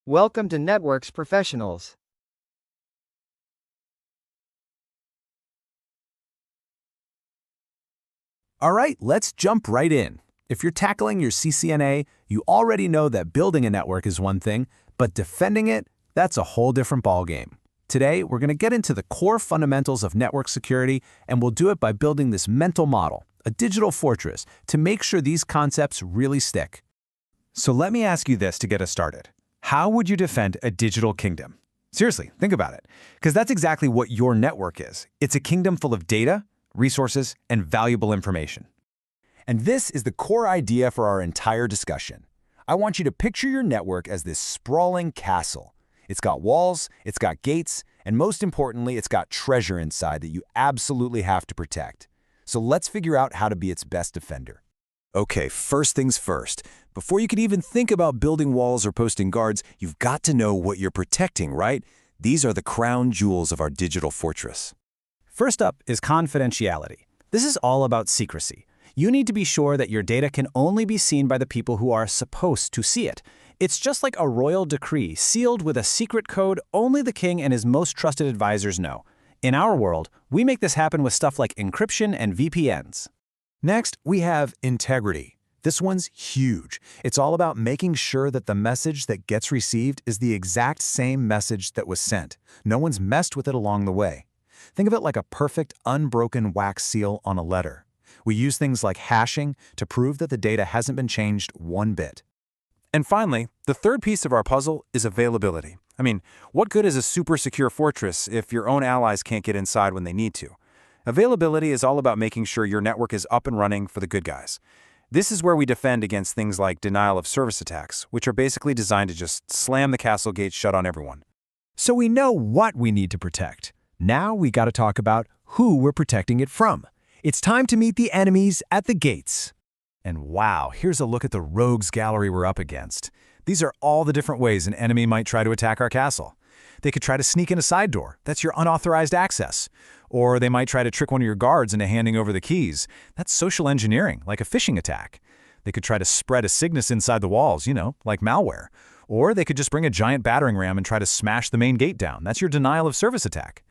Welcome to Networks Professionals. All right, let's jump right in. If you're tackling your CCNA, you already know that building a network is one thing, but defending it, that's a whole different ballgame. Today, we're going to get into the core fundamentals of network security, and we'll do it by building this mental model, a digital fortress, to make sure these concepts really stick. So let me ask you this to get us started. How would you defend a digital kingdom? Seriously, think about it, because that's exactly what your network is. It's a kingdom full of data, resources, and valuable information. And this is the core idea for our entire discussion. I want you to picture your network as this sprawling castle. It's got walls, it's got gates, and most importantly, it's got treasure inside that you absolutely have to protect. So let's figure out how to be its best defender. Okay, first things first. Before you can even think about building walls or posting guards, you've got to know what you're protecting, right? These are the crown jewels of our digital fortress. First up is confidentiality. This is all about secrecy. You need to be sure that your data can only be seen by the people who are supposed to see it. It's just like a royal decree sealed with a secret code only the king and his most trusted advisors know. In our world, we make this happen with stuff like encryption and VPNs. Next, we have integrity. This one's huge. It's all about making sure that the message that gets received is the exact same message that was sent. No one's messed with it along the way. Think of it like a perfect, unbroken wax seal on a letter. We use things like hashing to prove that the data hasn't been changed one bit. And finally, the third piece of our puzzle is availability. I mean, what good is a super secure fortress if your own allies can't get inside when they need to? Availability is all about making sure your network is up and running for the good guys. This is where we defend against things like denial of service attacks, which are basically designed to just slam the castle gate shut on everyone. So we know what we need to protect. Now we got to talk about who we're protecting it from. It's time to meet the enemies at the gates. And wow, here's a look at the rogues gallery we're up against. These are all the different ways an enemy might try to attack our castle. They could try to sneak in a side door. That's your unauthorized access. Or they might try to trick one of your guards into handing over the keys. That's social engineering, like a phishing attack. They could try to spread a sickness inside the walls, like malware. Or they could just bring a giant battering ram and try to smash the main gate down. That's your denial of service attack.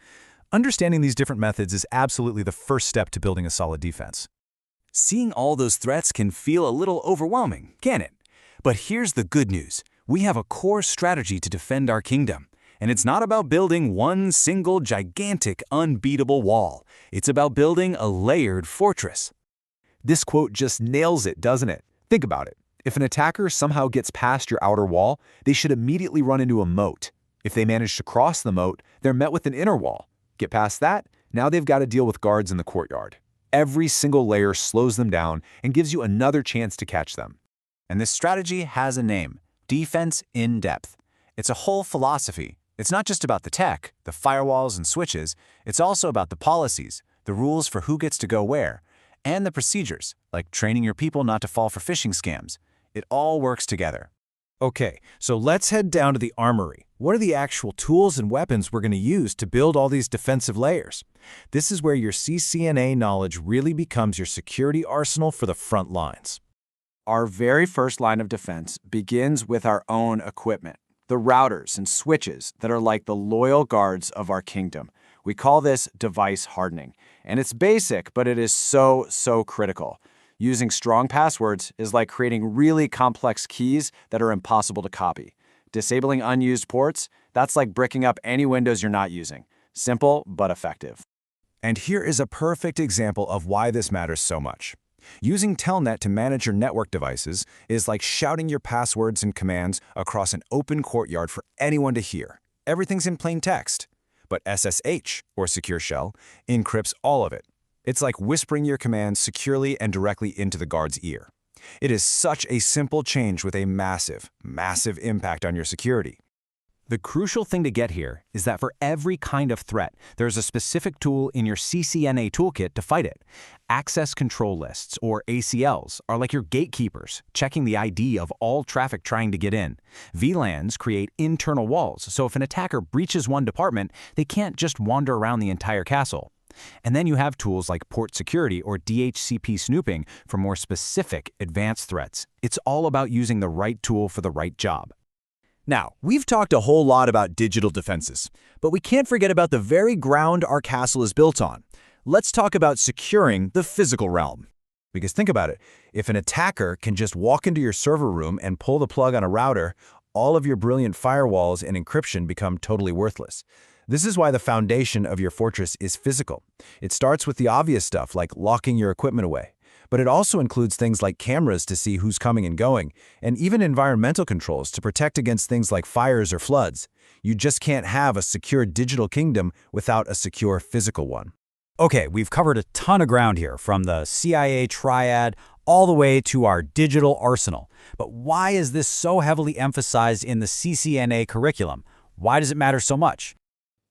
Understanding these different methods is absolutely the first step to building a solid defense. Seeing all those threats can feel a little overwhelming, can it? But here's the good news. We have a core strategy to defend our kingdom. And it's not about building one single gigantic, unbeatable wall. It's about building a layered fortress. This quote just nails it, doesn't it? Think about it. If an attacker somehow gets past your outer wall, they should immediately run into a moat. If they manage to cross the moat, they're met with an inner wall. Get past that, now they've got to deal with guards in the courtyard. Every single layer slows them down and gives you another chance to catch them. And this strategy has a name: defense in depth. It's a whole philosophy. It's not just about the tech, the firewalls and switches. It's also about the policies, the rules for who gets to go where, and the procedures, like training your people not to fall for phishing scams. It all works together. Okay, so let's head down to the armory. What are the actual tools and weapons we're going to use to build all these defensive layers? This is where your CCNA knowledge really becomes your security arsenal for the front lines. Our very first line of defense begins with our own equipment, the routers and switches that are like the loyal guards of our kingdom. We call this device hardening, and it's basic, but it is so critical. Using strong passwords is like creating really complex keys that are impossible to copy. Disabling unused ports, that's like bricking up any Windows you're not using. Simple, but effective. And here is a perfect example of why this matters so much. Using Telnet to manage your network devices is like shouting your passwords and commands across an open courtyard for anyone to hear. Everything's in plain text. But SSH, or Secure Shell, encrypts all of it. It's like whispering your commands securely and directly into the guard's ear. It is such a simple change with a massive impact on your security. The crucial thing to get here is that for every kind of threat, there's a specific tool in your CCNA toolkit to fight it. Access control lists, or ACLs, are like your gatekeepers, checking the ID of all traffic trying to get in. VLANs create internal walls, so if an attacker breaches one department, they can't just wander around the entire castle. And then you have tools like port security or DHCP snooping for more specific, advanced threats. It's all about using the right tool for the right job. Now, we've talked a whole lot about digital defenses, but we can't forget about the very ground our castle is built on. Let's talk about securing the physical realm. Because think about it, if an attacker can just walk into your server room and pull the plug on a router, all of your brilliant firewalls and encryption become totally worthless. This is why the foundation of your fortress is physical. It starts with the obvious stuff like locking your equipment away. But it also includes things like cameras to see who's coming and going, and even environmental controls to protect against things like fires or floods. You just can't have a secure digital kingdom without a secure physical one. Okay, we've covered a ton of ground here, from the CIA triad all the way to our digital arsenal. But why is this so heavily emphasized in the CCNA curriculum? Why does it matter so much?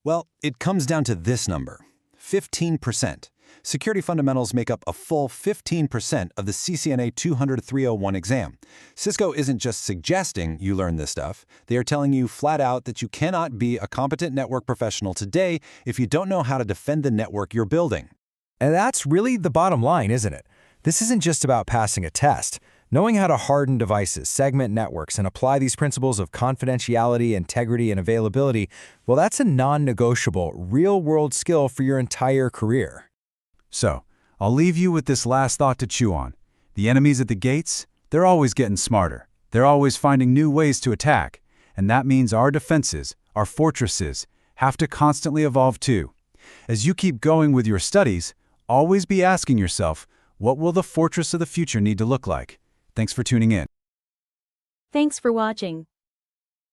Well, it comes down to this number, 15%. Security fundamentals make up a full 15% of the CCNA 200-301 exam. Cisco isn't just suggesting you learn this stuff. They are telling you flat out that you cannot be a competent network professional today if you don't know how to defend the network you're building. And that's really the bottom line, isn't it? This isn't just about passing a test. Knowing how to harden devices, segment networks, and apply these principles of confidentiality, integrity, and availability, well, that's a non-negotiable, real-world skill for your entire career. So, I'll leave you with this last thought to chew on. The enemies at the gates, they're always getting smarter. They're always finding new ways to attack. And that means our defenses, our fortresses, have to constantly evolve too. As you keep going with your studies, always be asking yourself, what will the fortress of the future need to look like? Thanks for tuning in. Thanks for watching.